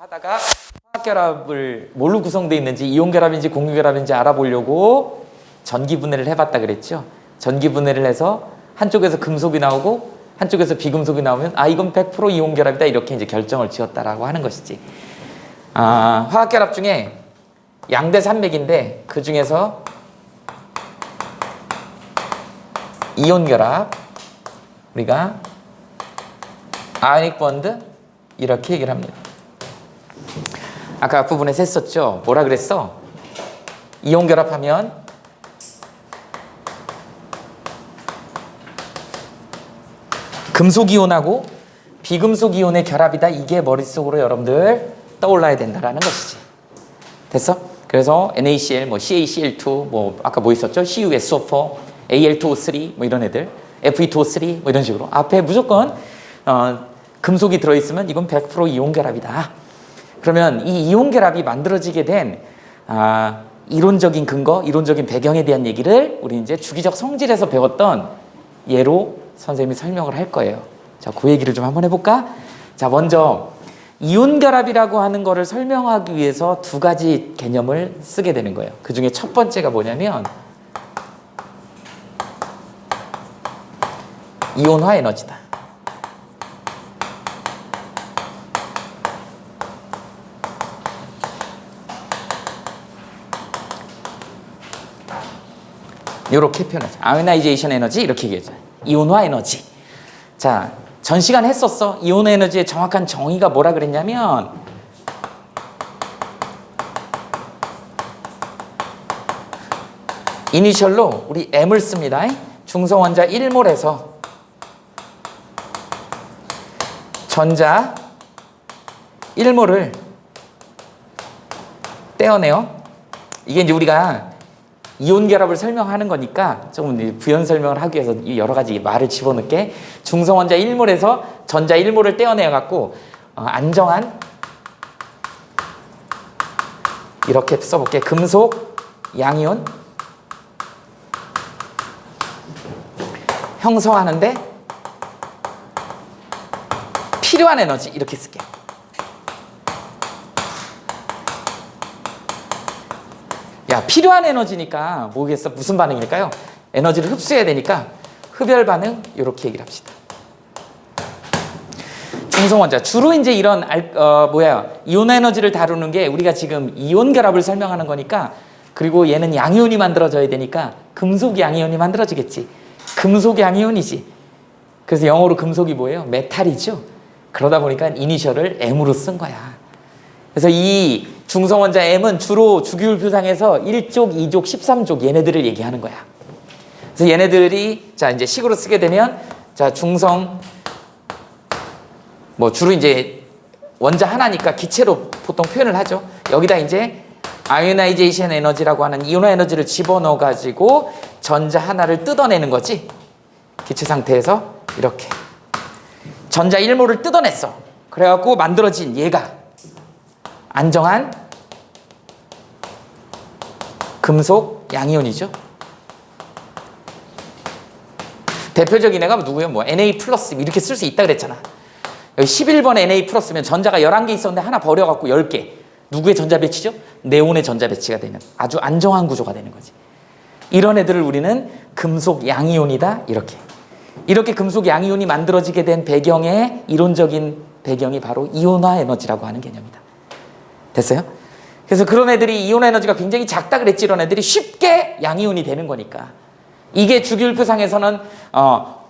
하다가 화학결합을 뭘로 구성되어 있는지 이온결합인지 공유결합인지 알아보려고 전기분해를 해봤다 그랬죠. 전기분해를 해서 한쪽에서 금속이 나오고 한쪽에서 비금속이 나오면 이건 100% 이온결합이다 이렇게 이제 결정을 지었다라고 하는 것이지. 화학결합 중에 양대 산맥인데 그 중에서 이온결합 우리가 아이닉 본드 이렇게 얘기를 합니다. 아까 앞부분에 셌었죠. 뭐라 그랬어? 이온결합하면 금속이온하고 비금속이온의 결합이다. 이게 머릿속으로 여러분들 떠올라야 된다라는 것이지. 됐어? 그래서 NaCl, CaCl2, 아까 뭐 있었죠? CuSO4, Al2O3 이런 애들, Fe2O3 이런 식으로 앞에 무조건 금속이 들어있으면 이건 100% 이온결합이다. 그러면 이 이온결합이 만들어지게 된 이론적인 근거, 이론적인 배경에 대한 얘기를 우리 이제 주기적 성질에서 배웠던 예로 선생님이 설명을 할 거예요. 자, 그 얘기를 좀 한번 해볼까? 자, 먼저 이온결합이라고 하는 거를 설명하기 위해서 두 가지 개념을 쓰게 되는 거예요. 그 중에 첫 번째가 뭐냐면 이온화 에너지다. 이렇게 표현하죠. 아이오나이제이션 에너지 이렇게 얘기하죠. 이온화 에너지. 자, 전 시간 했었어. 이온화 에너지의 정확한 정의가 뭐라 그랬냐면 이니셜로 우리 M을 씁니다. 중성원자 1몰에서 전자 1몰을 떼어내요. 이게 이제 우리가 이온 결합을 설명하는 거니까 조금 부연 설명을 하기 위해서 여러 가지 말을 집어넣게 중성원자 1몰에서 전자 1몰을 떼어내어 갖고 안정한 이렇게 써볼게. 금속 양이온 형성하는데 필요한 에너지 이렇게 쓸게. 야, 필요한 에너지니까 뭐겠어? 무슨 반응일까요? 에너지를 흡수해야 되니까 흡열 반응 이렇게 얘기를 합시다. 중성원자 주로 이제 이런 이온 에너지를 다루는 게 우리가 지금 이온 결합을 설명하는 거니까 그리고 얘는 양이온이 만들어져야 되니까 금속 양이온이 만들어지겠지. 금속 양이온이지. 그래서 영어로 금속이 뭐예요? 메탈이죠. 그러다 보니까 이니셜을 M으로 쓴 거야. 그래서 이 중성원자 M은 주로 주기율표상에서 1족, 2족, 13족 얘네들을 얘기하는 거야. 그래서 얘네들이 자 이제 식으로 쓰게 되면 자 중성 주로 이제 원자 하나니까 기체로 보통 표현을 하죠. 여기다 이제 아이오나이제이션 에너지라고 하는 이온화 에너지를 집어넣어 가지고 전자 하나를 뜯어내는 거지. 기체 상태에서 이렇게 전자 1몰을 뜯어냈어. 그래갖고 만들어진 얘가 안정한 금속 양이온이죠. 대표적인 애가 누구예요? Na 플러스 이렇게 쓸 수 있다 그랬잖아. 여기 11번 Na 플러스면 전자가 11개 있었는데 하나 버려갖고 10개. 누구의 전자 배치죠? 네온의 전자 배치가 되면 아주 안정한 구조가 되는 거지. 이런 애들을 우리는 금속 양이온이다 이렇게 금속 양이온이 만들어지게 된 배경의 이론적인 배경이 바로 이온화 에너지라고 하는 개념이다. 됐어요? 그래서 그런 애들이 이온 에너지가 굉장히 작다 그랬지. 이런 애들이 쉽게 양이온이 되는 거니까 이게 주기율표상에서는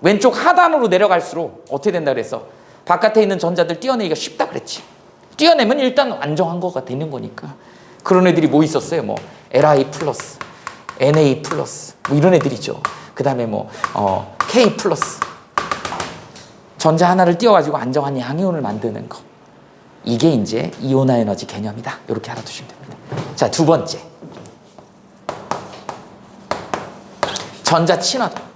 왼쪽 하단으로 내려갈수록 어떻게 된다 그랬어? 바깥에 있는 전자들 띄어내기가 쉽다 그랬지. 띄어내면 일단 안정한 거가 되는 거니까. 그런 애들이 뭐 있었어요? Li 플러스, Na 플러스 이런 애들이죠. 그 다음에 K 플러스 전자 하나를 띄워가지고 안정한 양이온을 만드는 거. 이게 이제 이온화 에너지 개념이다. 이렇게 알아두시면 됩니다. 자, 두 번째. 전자 친화도.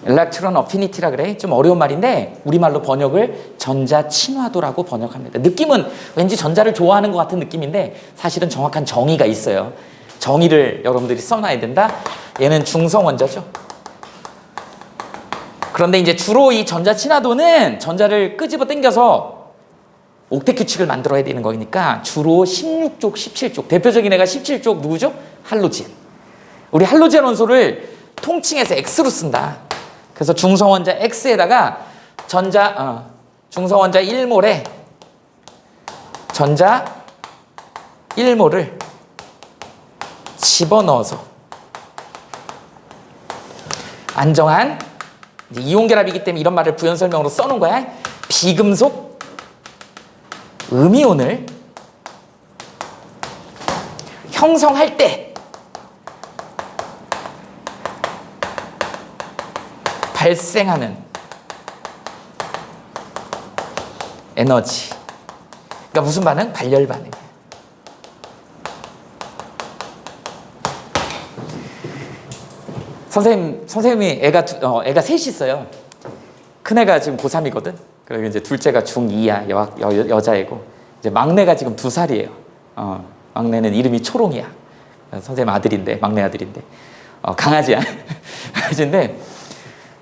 Electron Affinity라 그래. 좀 어려운 말인데 우리말로 번역을 전자친화도라고 번역합니다. 느낌은 왠지 전자를 좋아하는 것 같은 느낌인데 사실은 정확한 정의가 있어요. 정의를 여러분들이 써놔야 된다. 얘는 중성 원자죠. 그런데 이제 주로 이 전자친화도는 전자를 끄집어 당겨서 옥텟 규칙을 만들어야 되는 거니까 주로 16족, 17족. 대표적인 애가 17족 누구죠? 할로젠. 우리 할로젠 원소를 통칭해서 X로 쓴다. 그래서 중성 원자 X에다가 중성 원자 1몰에 전자 1몰을 집어넣어서 안정한 이온 결합이기 때문에 이런 말을 부연 설명으로 써놓은 거야. 비금속 음이온을 형성할 때 발생하는 에너지. 그러니까 무슨 반응? 발열 반응. 선생님이 애가 셋이 있어요. 큰 애가 지금 고3이거든. 그리고 이제 둘째가 중2야. 여자애고. 이제 막내가 지금 2살이에요. 막내는 이름이 초롱이야. 선생님 아들인데, 막내 아들인데. 강아지야. 강아지인데,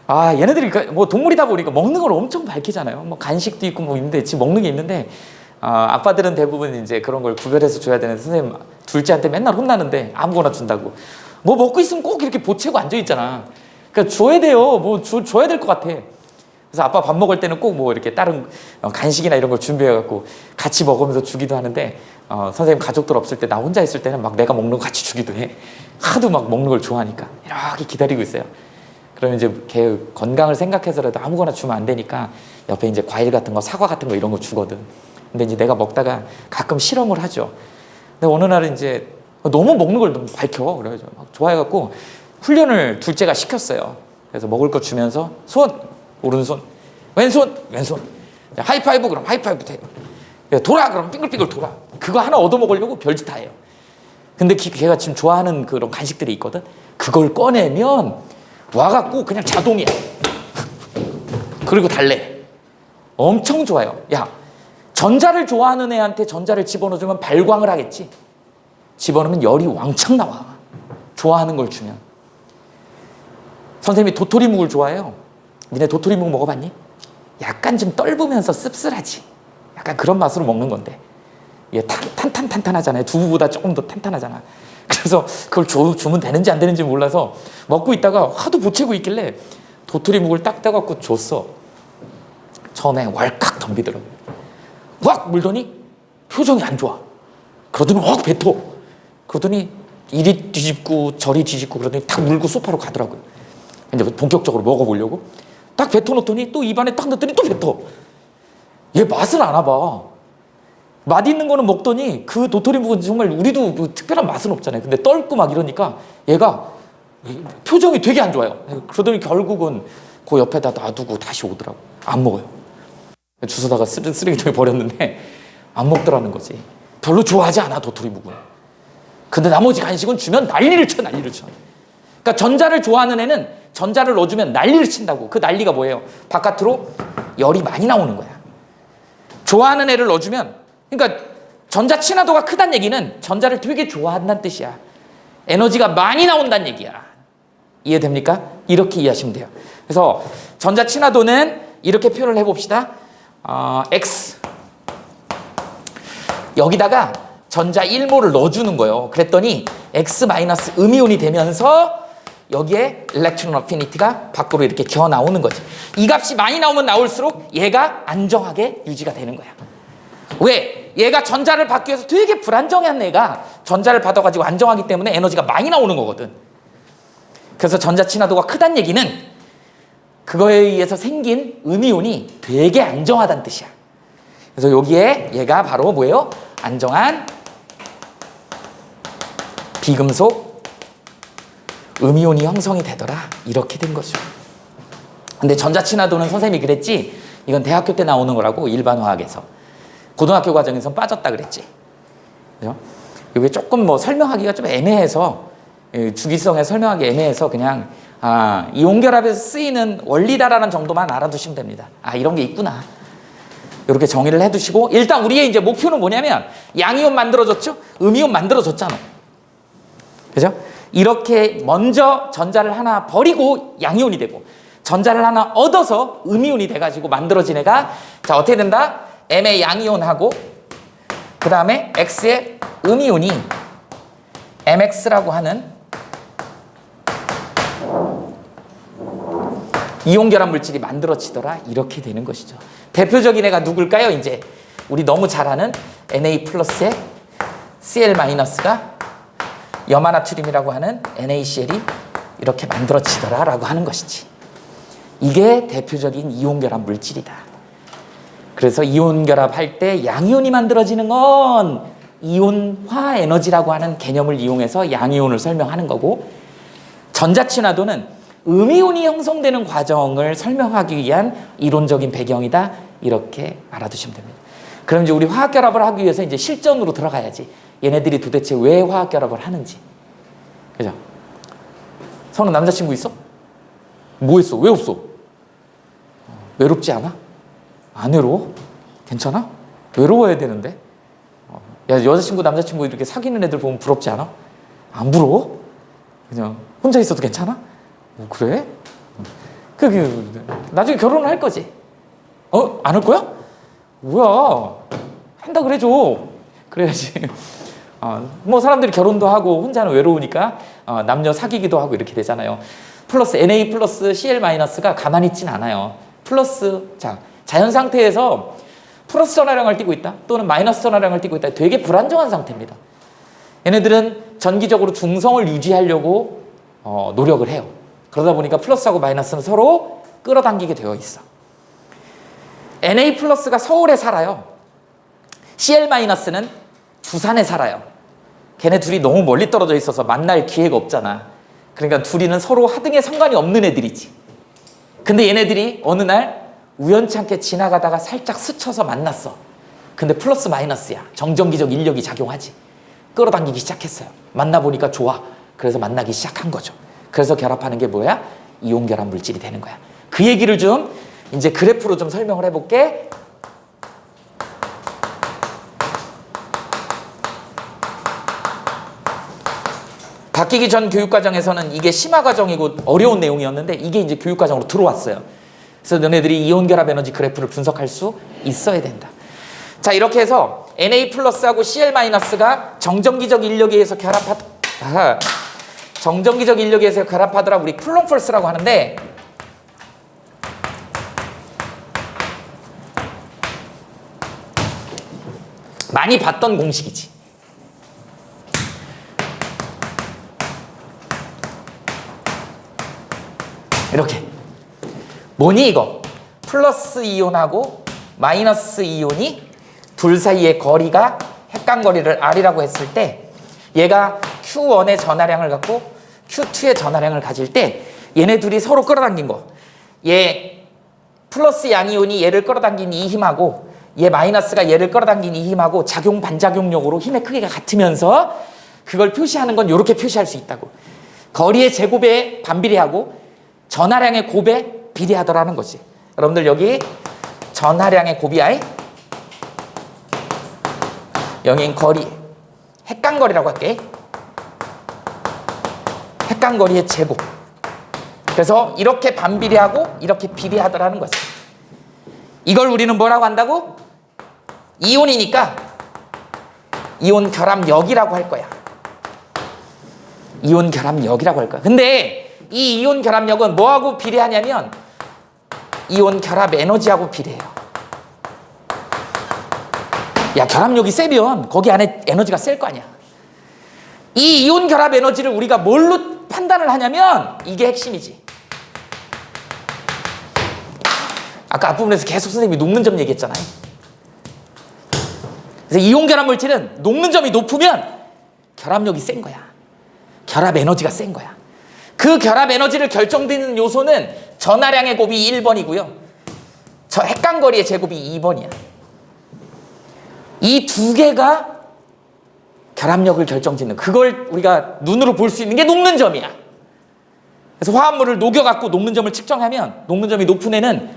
얘네들이 뭐 동물이다 보니까 먹는 걸 엄청 밝히잖아요. 뭐 간식도 있고 뭐 있는데, 지금 먹는 게 있는데, 아빠들은 대부분 이제 그런 걸 구별해서 줘야 되는데, 선생님 둘째한테 맨날 혼나는데, 아무거나 준다고. 뭐 먹고 있으면 꼭 이렇게 보채고 앉아있잖아. 그러니까 줘야 돼요. 뭐 줘야 될 것 같아. 그래서 아빠 밥 먹을 때는 꼭 뭐 이렇게 다른 간식이나 이런 걸 준비해갖고 같이 먹으면서 주기도 하는데, 선생님 가족들 없을 때 나 혼자 있을 때는 막 내가 먹는 거 같이 주기도 해. 하도 막 먹는 걸 좋아하니까. 이렇게 기다리고 있어요. 그러면 이제 걔 건강을 생각해서라도 아무거나 주면 안 되니까 옆에 이제 과일 같은 거, 사과 같은 거 이런 거 주거든. 근데 이제 내가 먹다가 가끔 실험을 하죠. 근데 어느 날은 이제 너무 먹는 걸 너무 밝혀. 그래가지고 막 좋아해갖고 훈련을 둘째가 시켰어요. 그래서 먹을 거 주면서 손, 오른손, 왼손, 왼손. 하이파이브 그럼 하이파이브 해. 돌아 그럼 빙글빙글 돌아. 그거 하나 얻어먹으려고 별짓 다 해요. 근데 걔가 지금 좋아하는 그런 간식들이 있거든. 그걸 꺼내면 와갖고 그냥 자동이야. 그리고 달래. 엄청 좋아요. 야, 전자를 좋아하는 애한테 전자를 집어넣어주면 발광을 하겠지. 집어넣으면 열이 왕창 나와. 좋아하는 걸 주면. 선생님이 도토리묵을 좋아해요. 니네 도토리묵 먹어봤니? 약간 좀 떫으면서 씁쓸하지. 약간 그런 맛으로 먹는 건데. 이게 탄탄하잖아요. 두부보다 조금 더 탄탄하잖아. 그래서 그걸 주면 되는지 안 되는지 몰라서 먹고 있다가 하도 보채고 있길래 도토리묵을 딱 떼갖고 줬어. 처음에 왈칵 덤비더라고. 확 물더니 표정이 안 좋아. 그러더니 확 뱉어. 그러더니 이리 뒤집고 저리 뒤집고 그러더니 탁 물고 소파로 가더라고요. 이제 본격적으로 먹어보려고 딱 뱉어놓더니 또 입안에 딱 넣더니 또 뱉어. 얘 맛을 아나 봐. 맛있는 거는 먹더니 그 도토리묵은 정말 우리도 뭐 특별한 맛은 없잖아요. 근데 떫고 막 이러니까 얘가 표정이 되게 안 좋아요. 그러더니 결국은 그 옆에다 놔두고 다시 오더라고. 안 먹어요. 주워다가 쓰레기통에 버렸는데 안 먹더라는 거지. 별로 좋아하지 않아 도토리묵은. 근데 나머지 간식은 주면 난리를 쳐. 그러니까 전자를 좋아하는 애는 전자를 넣어주면 난리를 친다고. 그 난리가 뭐예요? 바깥으로 열이 많이 나오는 거야. 좋아하는 애를 넣어주면, 그러니까 전자 친화도가 크다는 얘기는 전자를 되게 좋아한다는 뜻이야. 에너지가 많이 나온다는 얘기야. 이해됩니까? 이렇게 이해하시면 돼요. 그래서 전자 친화도는 이렇게 표현을 해봅시다. X 여기다가 전자 1몰을 넣어주는 거예요. 그랬더니 X- 음이온이 되면서 여기에 일렉트론 어피니티가 밖으로 이렇게 기어 나오는 거지. 이 값이 많이 나오면 나올수록 얘가 안정하게 유지가 되는 거야. 왜? 얘가 전자를 받기 위해서 되게 불안정한 애가 전자를 받아가지고 안정하기 때문에 에너지가 많이 나오는 거거든. 그래서 전자 친화도가 크다는 얘기는 그거에 의해서 생긴 음이온이 되게 안정하다는 뜻이야. 그래서 여기에 얘가 바로 뭐예요? 안정한 비금속 음이온이 형성이 되더라. 이렇게 된 거죠. 근데 전자 친화도는 선생님이 그랬지, 이건 대학교 때 나오는 거라고. 일반 화학에서. 고등학교 과정에서 빠졌다 그랬지. 그죠? 이게 조금 뭐 설명하기가 좀 애매해서, 주기성에 설명하기 애매해서 그냥 이온 결합에서 쓰이는 원리다라는 정도만 알아두시면 됩니다. 이런 게 있구나. 이렇게 정의를 해두시고, 일단 우리의 이제 목표는 뭐냐면 양이온 만들어졌죠? 음이온 만들어졌잖아. 그죠? 이렇게 먼저 전자를 하나 버리고 양이온이 되고, 전자를 하나 얻어서 음이온이 돼가지고 만들어진 애가, 자, 어떻게 된다? M의 양이온하고 그 다음에 X의 음이온이 MX라고 하는 이온 결합 물질이 만들어지더라. 이렇게 되는 것이죠. 대표적인 애가 누굴까요? 이제 우리 너무 잘 아는 Na 플러스에 Cl 마이너스가 염화나트륨이라고 하는 NaCl이 이렇게 만들어지더라 라고 하는 것이지. 이게 대표적인 이온 결합 물질이다. 그래서 이온 결합할 때 양이온이 만들어지는 건 이온화 에너지라고 하는 개념을 이용해서 양이온을 설명하는 거고, 전자친화도는 음이온이 형성되는 과정을 설명하기 위한 이론적인 배경이다. 이렇게 알아두시면 됩니다. 그럼 이제 우리 화학 결합을 하기 위해서 이제 실전으로 들어가야지. 얘네들이 도대체 왜 화학 결합을 하는지. 그죠? 성은 남자친구 있어? 뭐 있어? 왜 없어? 외롭지 않아? 안 외로워? 괜찮아? 외로워야 되는데. 야, 여자친구, 남자친구 이렇게 사귀는 애들 보면 부럽지 않아? 안 부러워? 그냥 혼자 있어도 괜찮아? 그래? 나중에 결혼을 할 거지? 안 할 거야? 뭐야? 한다 그래줘. 그래야지. 뭐 사람들이 결혼도 하고 혼자는 외로우니까 남녀 사귀기도 하고 이렇게 되잖아요. 플러스 Na 플러스 Cl 마이너스가 가만히 있진 않아요. 플러스, 자, 자연 상태에서 플러스 전하량을 띠고 있다 또는 마이너스 전하량을 띠고 있다. 되게 불안정한 상태입니다. 얘네들은 전기적으로 중성을 유지하려고 노력을 해요. 그러다 보니까 플러스하고 마이너스는 서로 끌어당기게 되어 있어. Na 플러스가 서울에 살아요. Cl 마이너스는 부산에 살아요. 걔네 둘이 너무 멀리 떨어져 있어서 만날 기회가 없잖아. 그러니까 둘이는 서로 하등에 상관이 없는 애들이지. 근데 얘네들이 어느 날 우연찮게 지나가다가 살짝 스쳐서 만났어. 근데 플러스 마이너스야. 정전기적 인력이 작용하지. 끌어당기기 시작했어요. 만나보니까 좋아. 그래서 만나기 시작한 거죠. 그래서 결합하는 게 뭐야? 이온 결합 물질이 되는 거야. 그 얘기를 좀 이제 그래프로 좀 설명을 해볼게. 바뀌기 전 교육과정에서는 이게 심화과정이고 어려운 내용이었는데 이게 이제 교육과정으로 들어왔어요. 그래서 너네들이 이온 결합 에너지 그래프를 분석할 수 있어야 된다. 자, 이렇게 해서 Na 플러스하고 Cl 마이너스가 정전기적 인력에 의해서 결합하더라. 우리 쿨롱 펄스라고 하는데, 많이 봤던 공식이지. 이렇게. 뭐니 이거? 플러스 이온하고 마이너스 이온이 둘 사이의 거리가 핵간거리를 R이라고 했을 때, 얘가 Q1의 전하량을 갖고 Q2의 전하량을 가질 때 얘네 둘이 서로 끌어당긴 거. 얘 플러스 양이온이 얘를 끌어당긴 이 힘하고 얘 마이너스가 얘를 끌어당긴 이 힘하고 작용 반작용력으로 힘의 크기가 같으면서 그걸 표시하는 건 이렇게 표시할 수 있다고. 거리의 제곱에 반비례하고 전하량의 곱에 비례하더라는 거지. 여러분들 여기 전하량의 곱이 I, 여긴 거리, 핵간거리라고 할게. 핵간거리의 제곱. 그래서 이렇게 반비례하고 이렇게 비례하더라는 거지. 이걸 우리는 뭐라고 한다고? 이온이니까 이온 결합력이라고 할 거야. 이온 결합력이라고 할 거야. 근데 이 이온 결합력은 뭐하고 비례하냐면 이온 결합 에너지하고 비례해요. 야, 결합력이 세면 거기 안에 에너지가 셀 거 아니야. 이 이온 결합 에너지를 우리가 뭘로 판단을 하냐면 이게 핵심이지. 아까 앞부분에서 계속 선생님이 녹는 점 얘기했잖아요. 그래서 이온 결합 물질은 녹는 점이 높으면 결합력이 센 거야. 결합 에너지가 센 거야. 그 결합 에너지를 결정짓는 요소는 전하량의 곱이 1번이고요. 저 핵간거리의 제곱이 2번이야. 이 두 개가 결합력을 결정짓는, 그걸 우리가 눈으로 볼 수 있는 게 녹는 점이야. 그래서 화합물을 녹여갖고 녹는 점을 측정하면 녹는 점이 높은 애는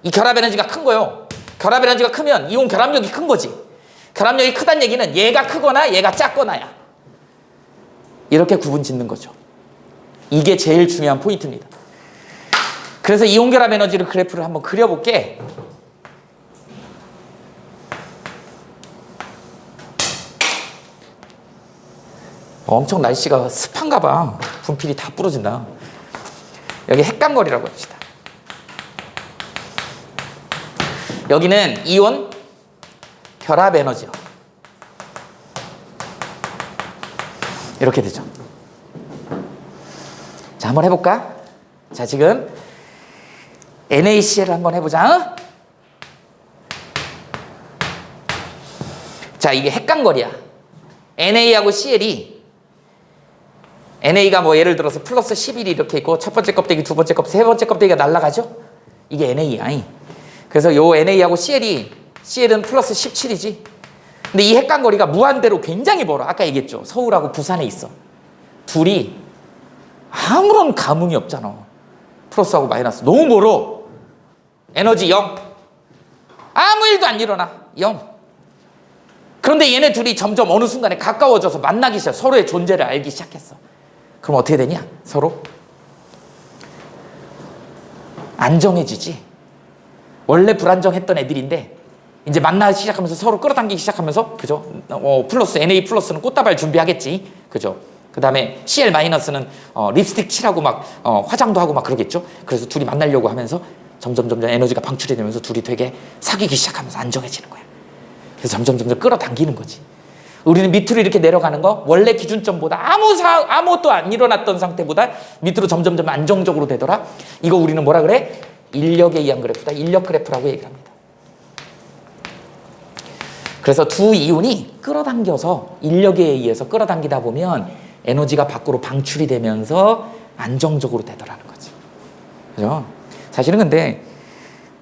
이 결합 에너지가 큰 거예요. 결합 에너지가 크면 이온 결합력이 큰 거지. 결합력이 크다는 얘기는 얘가 크거나 얘가 작거나야. 이렇게 구분 짓는 거죠. 이게 제일 중요한 포인트입니다. 그래서 이온 결합 에너지를 그래프를 한번 그려볼게. 엄청 날씨가 습한가 봐. 분필이 다 부러진다. 여기 핵감거리라고 합시다. 여기는 이온 결합 에너지요. 이렇게 되죠. 자, 한번 해볼까? 자, 지금 NaCl을 한번 해보자. 자, 이게 핵감거리야. Na하고 CL이 NA가 뭐 예를 들어서 플러스 11이 이렇게 있고 첫 번째 껍데기, 두 번째 껍데기, 세 번째 껍데기가 날아가죠? 이게 NA야. 그래서 요 NA하고 CL은 플러스 17이지. 근데 이 핵감거리가 무한대로 굉장히 멀어. 아까 얘기했죠. 서울하고 부산에 있어. 둘이 아무런 감흥이 없잖아. 플러스하고 마이너스. 너무 멀어. 에너지 0. 아무 일도 안 일어나. 0. 그런데 얘네 둘이 점점 어느 순간에 가까워져서 만나기 시작. 서로의 존재를 알기 시작했어. 그럼 어떻게 되냐? 서로 안정해지지. 원래 불안정했던 애들인데 이제 만나기 시작하면서 서로 끌어당기기 시작하면서, 그죠? 플러스 Na 플러스는 꽃다발 준비하겠지, 그죠? 그 다음에 Cl 마이너스는 립스틱 칠하고 막 화장도 하고 막 그러겠죠. 그래서 둘이 만나려고 하면서 점점 에너지가 방출이 되면서 둘이 되게 사귀기 시작하면서 안정해지는 거야. 그래서 점점 끌어당기는 거지. 우리는 밑으로 이렇게 내려가는 거, 원래 기준점보다 아무것도 안 일어났던 상태보다 밑으로 점점 안정적으로 되더라. 이거 우리는 뭐라 그래? 인력에 의한 그래프다. 인력 그래프라고 얘기를 합니다. 그래서 두 이온이 끌어당겨서 인력에 의해서 끌어당기다 보면 에너지가 밖으로 방출이 되면서 안정적으로 되더라는 거지. 그죠? 사실은 근데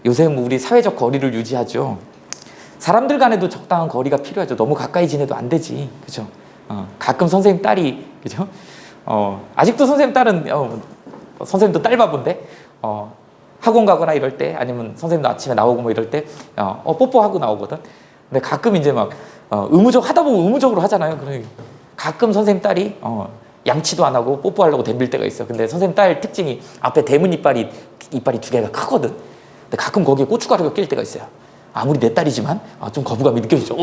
요새 뭐 우리 사회적 거리를 유지하죠. 사람들 간에도 적당한 거리가 필요하죠. 너무 가까이 지내도 안 되지. 그죠? 가끔 선생님 딸이, 그죠? 아직도 선생님 딸은, 선생님도 딸 바본데, 학원 가거나 이럴 때, 아니면 선생님도 아침에 나오고 뭐 이럴 때, 뽀뽀하고 나오거든. 근데 가끔 이제 막, 하다 보면 의무적으로 하잖아요. 그래. 가끔 선생님 딸이, 양치도 안 하고 뽀뽀하려고 덤빌 때가 있어. 근데 선생님 딸 특징이 앞에 대문 이빨이 두 개가 크거든. 근데 가끔 거기에 고춧가루가 낄 때가 있어요. 아무리 내 딸이지만 좀 거부감이 느껴지죠.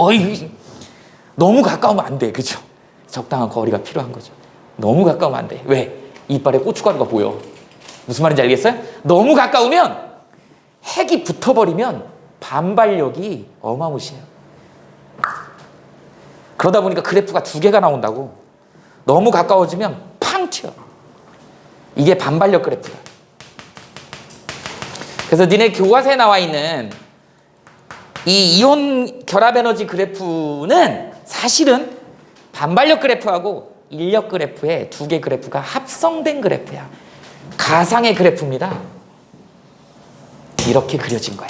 너무 가까우면 안 돼. 그죠? 적당한 거리가 필요한 거죠. 너무 가까우면 안 돼. 왜? 이빨에 고춧가루가 보여. 무슨 말인지 알겠어요? 너무 가까우면 핵이 붙어버리면 반발력이 어마무시해요. 그러다 보니까 그래프가 두 개가 나온다고. 너무 가까워지면 팡 튀어. 이게 반발력 그래프다. 그래서 니네 교과서에 나와 있는 이 이온 결합 에너지 그래프는 사실은 반발력 그래프하고 인력 그래프의 두 개 그래프가 합성된 그래프야. 가상의 그래프입니다. 이렇게 그려진 거야.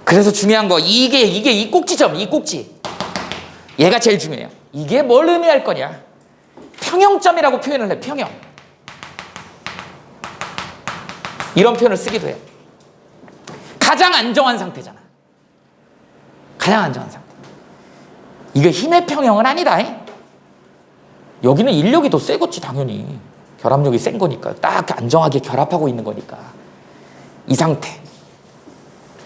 그래서 중요한 거, 이게 이 꼭지점, 이 꼭지. 얘가 제일 중요해요. 이게 뭘 의미할 거냐? 평형점이라고 표현을 해. 평형. 이런 표현을 쓰기도 해요. 가장 안정한 상태잖아. 가장 안정한 상태. 이거 힘의 평형은 아니다. 여기는 인력이 더 세겠지 당연히. 결합력이 센 거니까. 딱 안정하게 결합하고 있는 거니까. 이 상태.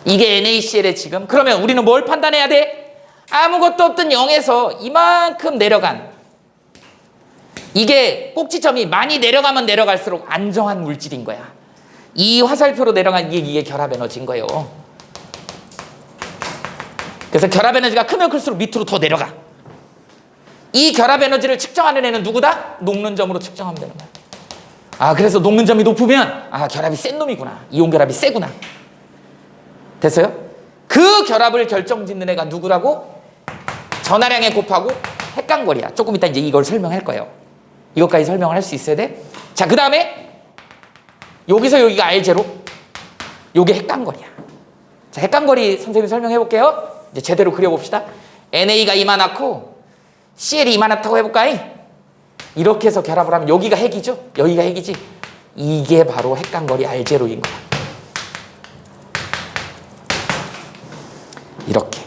이게 NaCl에 지금. 그러면 우리는 뭘 판단해야 돼? 아무것도 없던 0에서 이만큼 내려간. 이게 꼭지점이 많이 내려가면 내려갈수록 안정한 물질인 거야. 이 화살표로 내려간 이게 결합 에너지인 거예요. 그래서 결합 에너지가 크면 클수록 밑으로 더 내려가. 이 결합 에너지를 측정하는 애는 누구다? 녹는 점으로 측정하면 되는 거야. 그래서 녹는 점이 높으면 결합이 센 놈이구나. 이온 결합이 세구나. 됐어요? 그 결합을 결정짓는 애가 누구라고? 전하량에 곱하고 핵감거리야. 조금 이따 이제 이걸 설명할 거예요. 이것까지 설명을 할 수 있어야 돼. 자, 그 다음에 여기서 여기가 R0, 요게 핵감거리야. 자, 핵감거리 선생님이 설명해 볼게요. 이제 제대로 그려봅시다. NA가 이만하고 CL이 이만하다고 해볼까? 이렇게 해서 결합을 하면 여기가 핵이죠? 여기가 핵이지? 이게 바로 핵간거리 R0인 거야. 이렇게.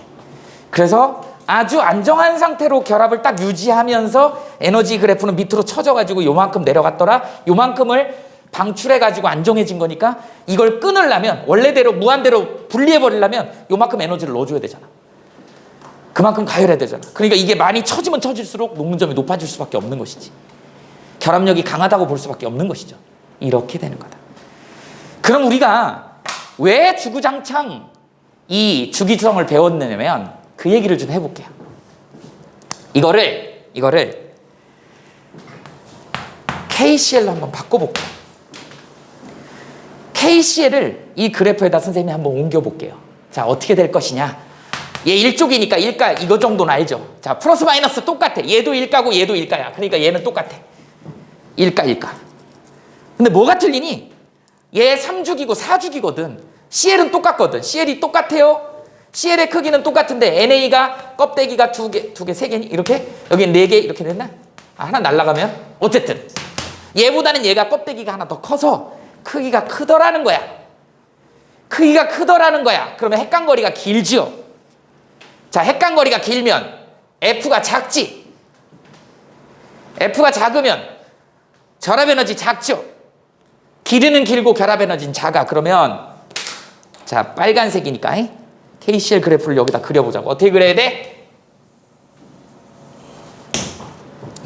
그래서 아주 안정한 상태로 결합을 딱 유지하면서 에너지 그래프는 밑으로 쳐져가지고 요만큼 내려갔더라. 요만큼을 방출해가지고 안정해진 거니까 이걸 끊으려면 원래대로 무한대로 분리해버리려면 요만큼 에너지를 넣어줘야 되잖아. 그만큼 가열해야 되잖아. 그러니까 이게 많이 쳐지면 쳐질수록 녹는점이 높아질 수밖에 없는 것이지. 결합력이 강하다고 볼 수밖에 없는 것이죠. 이렇게 되는 거다. 그럼 우리가 왜 주구장창 이 주기성을 배웠냐면 그 얘기를 좀 해볼게요. 이거를 KCL로 한번 바꿔볼게요. KCL을 이 그래프에다 선생님이 한번 옮겨볼게요. 자, 어떻게 될 것이냐. 얘 일쪽이니까 일가 이거 정도는 알죠. 자, 플러스 마이너스 똑같아. 얘도 일가고 얘도 일가야. 그러니까 얘는 똑같아. 일가. 근데 뭐가 틀리니? 얘 3주기고 4주기거든. CL은 똑같거든. CL이 똑같아요. CL의 크기는 똑같은데 NA가 껍데기가 두 개, 세 개니? 이렇게? 여기는 4개 이렇게 됐나? 하나 날라가면? 어쨌든 얘보다는 얘가 껍데기가 하나 더 커서 크기가 크더라는 거야. 그러면 핵간거리가 길지요. 자, 핵간거리가 길면 F가 작지. F가 작으면 결합에너지 작죠. 길이는 길고 결합에너지는 작아. 그러면 자, 빨간색이니까 KCL 그래프를 여기다 그려보자고. 어떻게 그려야 돼?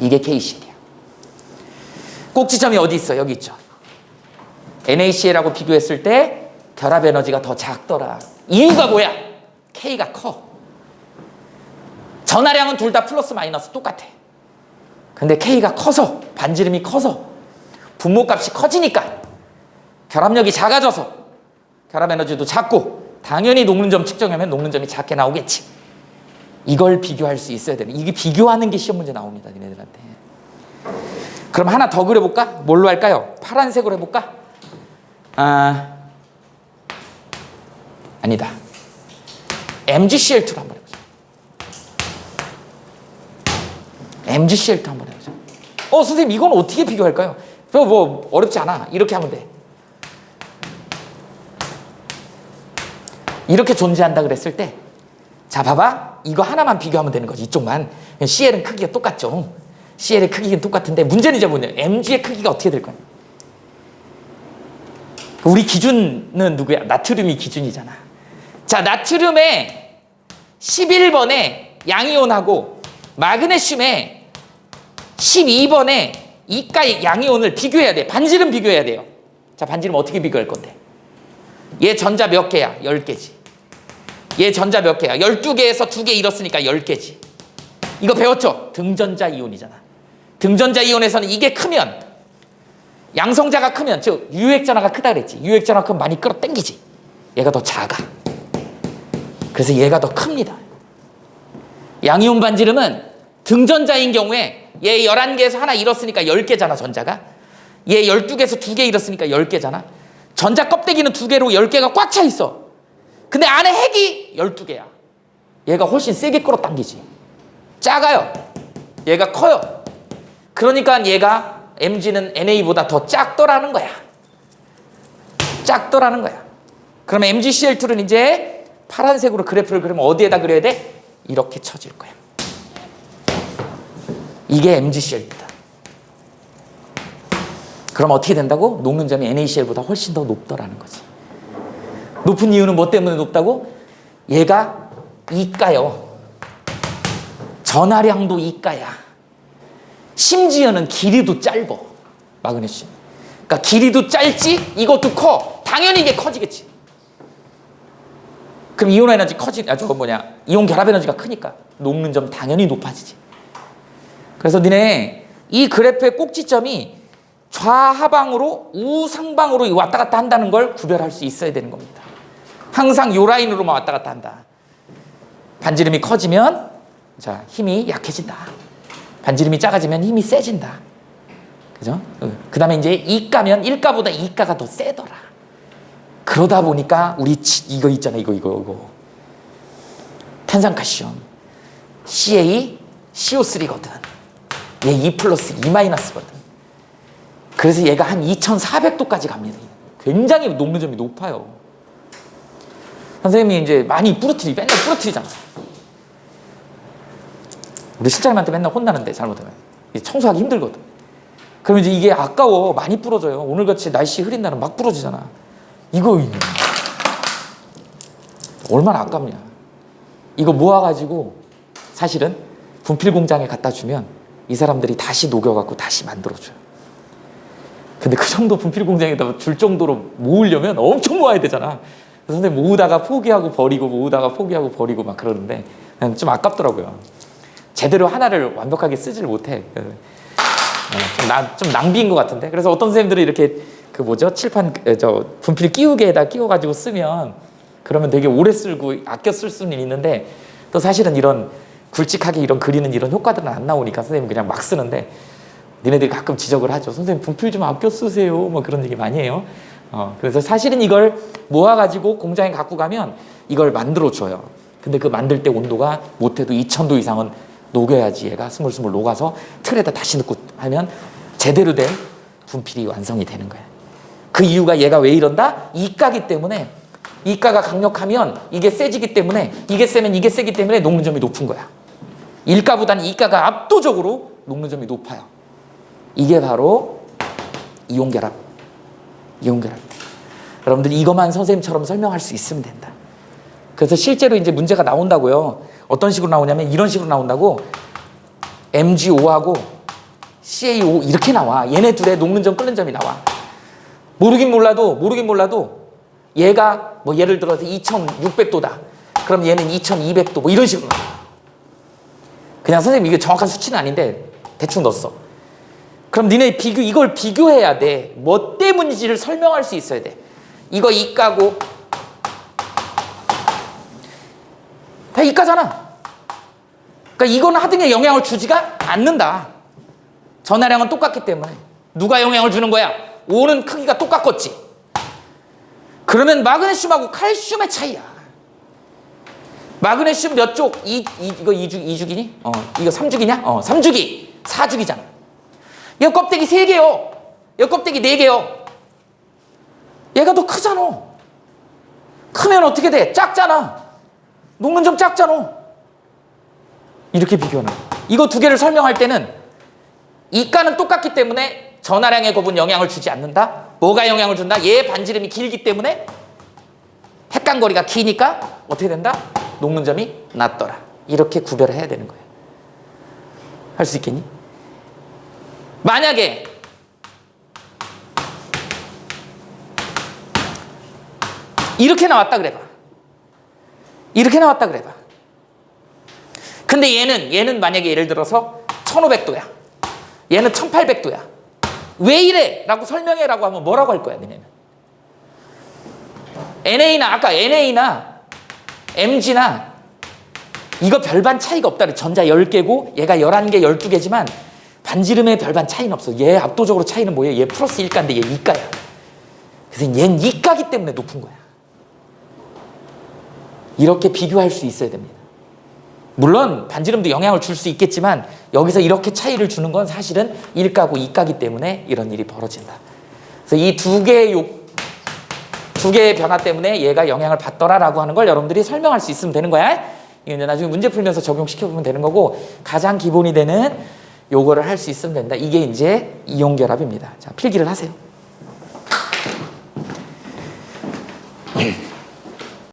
이게 KCL이야. 꼭지점이 어디 있어? 여기 있죠. NaCl하고 비교했을 때 결합에너지가 더 작더라. 이유가 뭐야? K가 커. 전하량은 둘 다 플러스 마이너스 똑같아. 근데 K가 커서, 반지름이 커서 분모값이 커지니까 결합력이 작아져서 결합에너지도 작고 당연히 녹는점 측정하면 녹는점이 작게 나오겠지. 이걸 비교할 수 있어야 되는. 이게 비교하는 게 시험 문제 나옵니다. 니네들한테. 그럼 하나 더 그려볼까? 뭘로 할까요? 파란색으로 해볼까? 아니다. MgCl2로 한번 해보자. MgCl2 한번 해보자. 선생님 이건 어떻게 비교할까요? 뭐 어렵지 않아. 이렇게 하면 돼. 이렇게 존재한다 그랬을 때, 자 봐봐, 이거 하나만 비교하면 되는 거지. 이쪽만. CL은 크기가 똑같죠. CL의 크기는 똑같은데 문제는 이제 뭐냐, Mg의 크기가 어떻게 될 거야? 우리 기준은 누구야? 나트륨이 기준이잖아. 자, 나트륨의 11번에 양이온하고 마그네슘의 12번에 이가 양이온을 비교해야 돼. 반지름 비교해야 돼요. 자, 반지름 어떻게 비교할 건데? 얘 전자 몇 개야? 10개지. 얘 전자 몇 개야? 12개에서 2개 잃었으니까 10개지. 이거 배웠죠? 등전자 이온이잖아. 등전자 이온에서는 이게 크면, 양성자가 크면, 즉 유액전하가 크다 그랬지. 유액전하가 크면 많이 끌어당기지. 얘가 더 작아. 그래서 얘가 더 큽니다. 양이온 반지름은 등전자인 경우에 얘 11개에서 하나 잃었으니까 10개잖아, 전자가. 얘 12개에서 2개 잃었으니까 10개잖아. 전자 껍데기는 2개로 10개가 꽉 차 있어. 근데 안에 핵이 12개야. 얘가 훨씬 세게 끌어당기지. 작아요. 얘가 커요. 그러니까 얘가 Mg는 NA보다 더 작더라는 거야. 그러면 MgCl2는 이제 파란색으로 그래프를 그리면 어디에다 그려야 돼? 이렇게 쳐질 거야. 이게 MgCl다. 그럼 어떻게 된다고? 녹는 점이 NaCl보다 훨씬 더 높더라는 거지. 높은 이유는 뭐 때문에 높다고? 얘가 이가요. 전하량도 이가야. 심지어는 길이도 짧어. 마그네슘. 그러니까 길이도 짧지, 이것도 커. 당연히 이게 커지겠지. 그럼 이온 에너지 이온 결합 에너지가 크니까 녹는 점 당연히 높아지지. 그래서 니네 이 그래프의 꼭지점이 좌하방으로 우상방으로 왔다 갔다 한다는 걸 구별할 수 있어야 되는 겁니다. 항상 요 라인으로만 왔다 갔다 한다. 반지름이 커지면 자, 힘이 약해진다. 반지름이 작아지면 힘이 세진다. 그죠? 그 다음에 이제 이가면 1가보다 2가가 더 세더라. 그러다 보니까 우리 이거 있잖아. 이거. 탄산칼슘. CaCO3거든. 얘 E 플러스 E 마이너스거든. 그래서 얘가 한 2400도까지 갑니다. 굉장히 녹는점이 높아요. 선생님이 이제 많이 맨날 부러뜨리잖아. 우리 실장님한테 맨날 혼나는데, 잘못하면. 청소하기 힘들거든. 그러면 이제 이게 아까워. 많이 부러져요. 오늘같이 날씨 흐린 날은 막 부러지잖아. 이거 얼마나 아깝냐. 이거 모아가지고 사실은 분필 공장에 갖다 주면 이 사람들이 다시 녹여갖고 다시 만들어줘요. 근데 그 정도 분필 공장에다 줄 정도로 모으려면 엄청 모아야 되잖아. 그래서 선생님 모으다가 포기하고 버리고 모으다가 포기하고 버리고 막 그러는데 좀 아깝더라고요. 제대로 하나를 완벽하게 쓰질 못해. 좀 낭비인 것 같은데. 그래서 어떤 선생님들은 이렇게 칠판 분필 끼우개에다 끼워가지고 쓰면 그러면 되게 오래 쓰고 아껴 쓸 수는 있는데 또 사실은 이런 굵직하게 이런 그리는 이런 효과들은 안 나오니까 선생님 그냥 막 쓰는데 니네들이 가끔 지적을 하죠. 선생님 분필 좀 아껴 쓰세요. 뭐 그런 얘기 많이 해요. 그래서 사실은 이걸 모아가지고 공장에 갖고 가면 이걸 만들어줘요. 근데 그 만들 때 온도가 못해도 2000도 이상은 녹여야지 얘가 스물스물 녹아서 틀에다 다시 넣고 하면 제대로 된 분필이 완성이 되는 거야. 그 이유가 얘가 왜 이런다? 이가기 때문에 이가가 강력하면 이게 세지기 때문에 이게 세면 이게 세기 때문에 녹는 점이 높은 거야. 일가보다는 이가가 압도적으로 녹는 점이 높아요. 이게 바로 이온결합. 여러분들 이것만 선생님처럼 설명할 수 있으면 된다. 그래서 실제로 이제 문제가 나온다고요. 어떤 식으로 나오냐면 이런 식으로 나온다고. MgO하고 CaO 이렇게 나와. 얘네 둘의 녹는 점 끓는 점이 나와. 모르긴 몰라도 얘가 뭐 예를 들어서 2600도다. 그럼 얘는 2200도 뭐 이런 식으로 나와. 그냥 선생님 이게 정확한 수치는 아닌데 대충 넣었어. 그럼 니네 이걸 비교해야 돼. 뭐 때문인지를 설명할 수 있어야 돼. 이거 이가고 다 이가잖아. 그러니까 이거는 하등에 영향을 주지가 않는다. 전하량은 똑같기 때문에. 누가 영향을 주는 거야? O는 크기가 똑같겠지. 그러면 마그네슘하고 칼슘의 차이야. 마그네슘 몇 쪽? 이거 2죽이니? 이거 3죽이냐? 3죽이. 4죽이잖아. 얘 껍데기 3개요. 얘 껍데기 4개요. 얘가 더 크잖아. 크면 어떻게 돼? 작잖아. 녹는 점 작잖아. 이렇게 비교하는 거야. 이거 두 개를 설명할 때는 이가는 똑같기 때문에 전하량의 곱은 영향을 주지 않는다. 뭐가 영향을 준다? 얘 반지름이 길기 때문에 핵간거리가 기니까 어떻게 된다? 녹는 점이 낮더라. 이렇게 구별을 해야 되는 거예요. 할 수 있겠니? 만약에 이렇게 나왔다 그래봐. 근데 얘는 만약에 예를 들어서 1500도야. 얘는 1800도야. 왜 이래? 라고 설명해라고 하면 뭐라고 할 거야, 너네는? 아까 NA나 MG나 이거 별반 차이가 없다. 전자 10개고 얘가 11개, 12개지만 반지름에 별반 차이는 없어. 얘 압도적으로 차이는 뭐예요? 얘 플러스 1가인데 얘 2가야. 그래서 얘는 2가기 때문에 높은 거야. 이렇게 비교할 수 있어야 됩니다. 물론 반지름도 영향을 줄 수 있겠지만 여기서 이렇게 차이를 주는 건 사실은 1가고 2가기 때문에 이런 일이 벌어진다. 그래서 이 두 개의 변화 때문에 얘가 영향을 받더라라고 하는 걸 여러분들이 설명할 수 있으면 되는 거야. 이제 나중에 문제 풀면서 적용시켜보면 되는 거고 가장 기본이 되는 요거를 할 수 있으면 된다. 이게 이제 이온결합입니다. 자, 필기를 하세요.